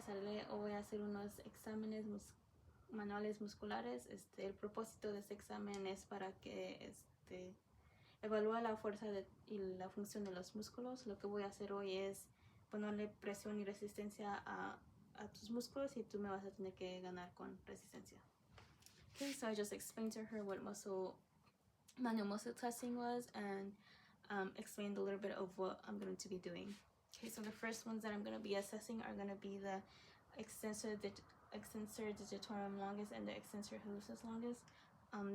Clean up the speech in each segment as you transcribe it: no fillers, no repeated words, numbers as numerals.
sale o voy a hacer unos exámenes manuales musculares. El propósito de este examen es para que evalúa la fuerza y la función de los músculos. Lo que voy a hacer hoy es ponerle presión y resistencia a tus músculos y tú me vas a tener que ganar con resistencia. Okay, so I just explained to her what manual muscle testing was and explained a little bit of what I'm going to be doing. Okay, so the first ones that I'm going to be assessing are going to be the extensor digitorum longus and the extensor hallucis longus.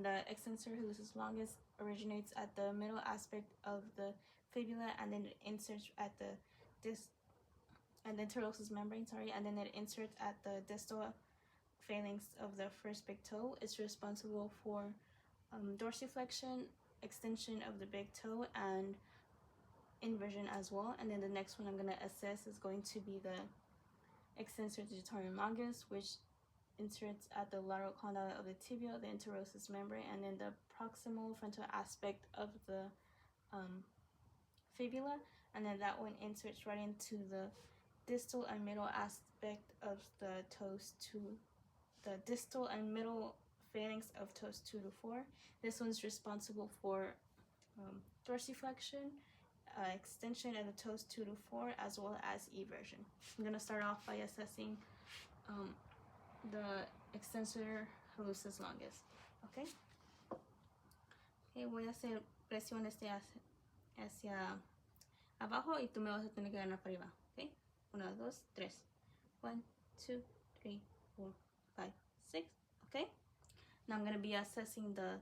The extensor hallucis longus originates at the middle aspect of the fibula and then it inserts at the interosseous membrane, and then it inserts at the distal phalanx of the first big toe. It's responsible for dorsiflexion, extension of the big toe, and inversion as well. And then the next one I'm going to assess is going to be the extensor digitorum longus, which inserts at the lateral condyle of the tibia, the interosseous membrane, and then the proximal frontal aspect of the fibula, and then that one inserts right into the distal and middle aspect of the toes to the distal and middle phalanx of toes 2 to 4. This one's responsible for dorsiflexion, extension of the toes 2 to 4, as well as eversion. I'm going to start off by assessing the extensor hallucis longus. Okay, voy a hacer presión hacia abajo y tú me vas a tener que ganar para arriba. Okay, 1, 2, 3. 1, 2, 3, 4, 5, 6. Okay, now I'm going to be assessing the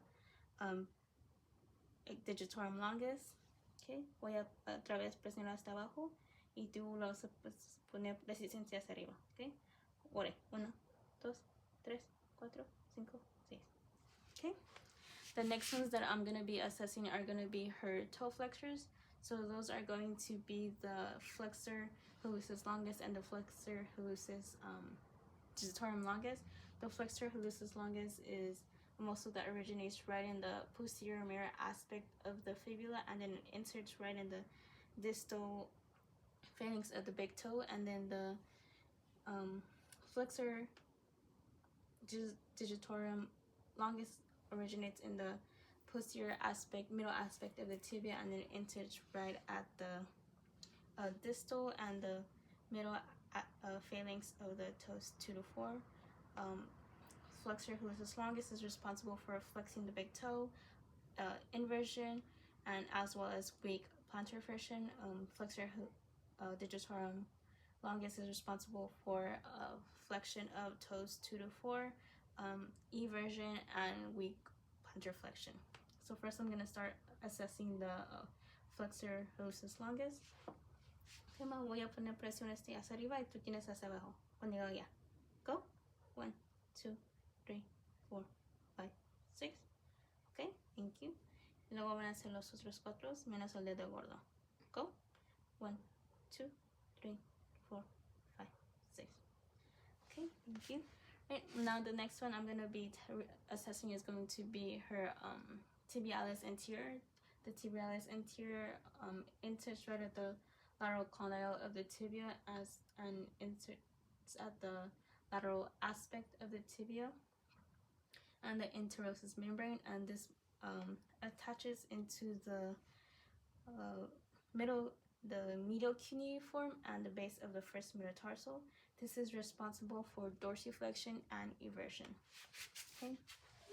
digitorum longus. Okay, voy a otra vez presionar hasta abajo y tú lo vas a poner resistencia hacia arriba. Okay, 1, 2, 3, 4, 5, 6. Okay, the next ones that I'm going to be assessing are going to be her toe flexors. So those are going to be the flexor hallucis longus and the flexor hallucis digitorum longus. The flexor hallucis longus is a muscle that originates right in the posterior mirror aspect of the fibula, and then it inserts right in the distal phalanx of the big toe, and then the flexor digitorum longus originates in the posterior aspect, middle aspect of the tibia, and then it inserts right at the distal and the middle phalanx of the toes 2 to 4. Flexor hallucis longus is responsible for flexing the big toe, inversion, and as well as weak plantar flexion. Flexor digitorum longus is responsible for flexion of toes 2 to 4, eversion, and weak plantar flexion. So first I'm going to start assessing the flexor hallucis longus. Okay, ma, voy a poner presión hacia arriba y tú tienes hacia abajo. Cuando diga ya. Go. 1, 2, 3, 4, 5, 6. Okay, thank you. Y luego van a hacer los otros 4 menos el dedo gordo. Go. 1, 2, 3, 4, 5, 6. Okay, thank you. Right, now the next one I'm going to be assessing is going to be her tibialis anterior. The tibialis anterior inserts right at the lateral condyle of the tibia and inserts at the lateral aspect of the tibia and the interosseous membrane, and this attaches into the medial cuneiform and the base of the first metatarsal. This is responsible for dorsiflexion and eversion. Okay,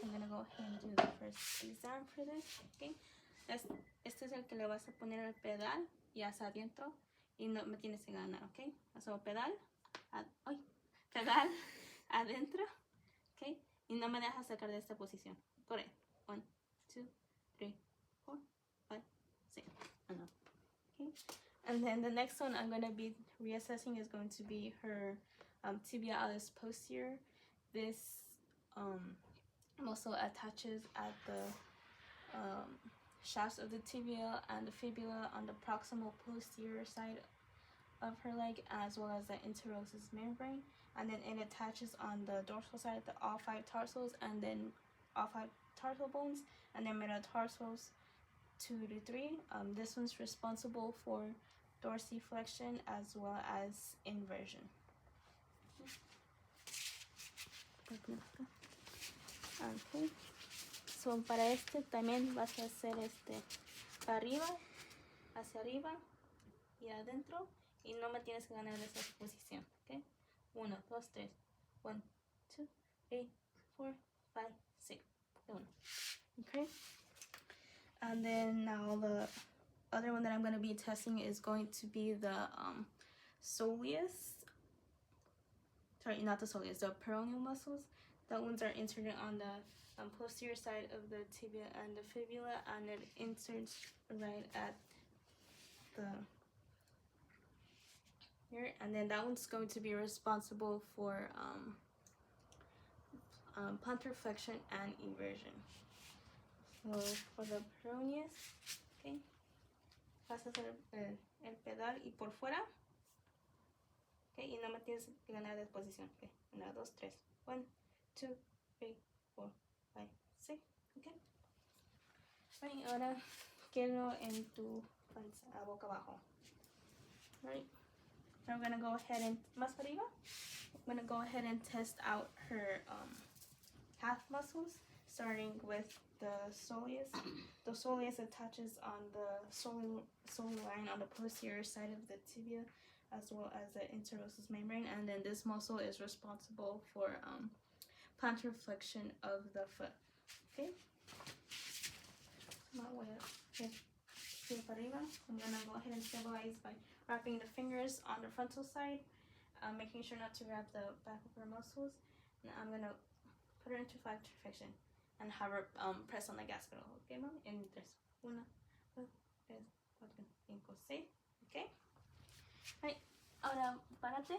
I'm gonna go ahead and do the first exam for this. Okay, este es el que le vas a poner el pedal y hacia adentro y no me tienes que ganar. Okay, so pedal adentro. Okay, y no me dejas sacar de esta posición. Correcto. 1, 2, 3, 4, 5, 6. Okay, and then the next one I'm going to be reassessing is going to be her tibialis posterior. This muscle attaches at the shafts of the tibia and the fibula on the proximal posterior side of her leg, as well as the interosseous membrane, and then it attaches on the dorsal side to all 5 tarsals, and then all 5 tarsal bones, and then metatarsals 2 to 3. This one's responsible for dorsiflexion as well as inversion. Okay. So para este también vas a hacer para arriba, hacia arriba y adentro, y no me tienes que ganar esa posición, okay? 1, 2, 3, 1, 2, 3, 4, 5, 6, 1. Okay. And then now the other one that I'm going to be testing is going to be the soleus. Sorry, not the soleus, the peroneal muscles. That ones are inserted on the posterior side of the tibia and the fibula, and it inserts right at the here, and then that one's going to be responsible for plantar flexion and eversion. So for the peroneus, okay, vas a hacer el pedal y por fuera, okay, y no me tienes que ganar de posición, okay, 1, 2, 3, 1, 2, 3, 4, 5, 6, okay. Right, ahora quiero en tu panza, boca abajo. Right, I'm gonna go ahead and más arriba. I'm gonna go ahead and test out her calf muscles, starting with the soleus. The soleus attaches on the solar line on the posterior side of the tibia, as well as the interosseous membrane, and then this muscle is responsible for plantar flexion of the foot. Okay. I'm gonna go ahead and stabilize by wrapping the fingers on the frontal side, making sure not to wrap the back of her muscles. And I'm gonna put her into flexion and have her press on the gas pedal. Okay, mom? En 3, 1, 2, 3, 4, 5, 6. Okay. Right. Ahora, párate.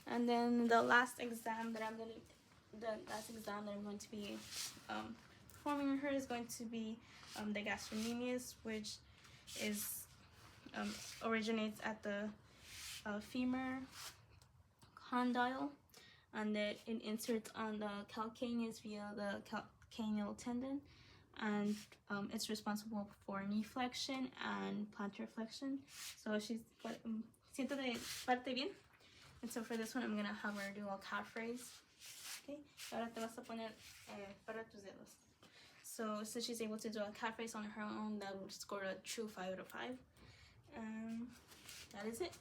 And then the last exam that I'm going to be performing on her is going to be the gastrocnemius, which is originates at the femur condyle, and that it inserts on the calcaneus via the calcaneal tendon, and it's responsible for knee flexion and plantar flexion. So she's siéntate, parte bien. And so for this one, I'm gonna have her do a calf raise. Okay. Ahora te vas a poner para tus dedos. So she's able to do a calf raise on her own, that would score a true 5 out of 5. That is it.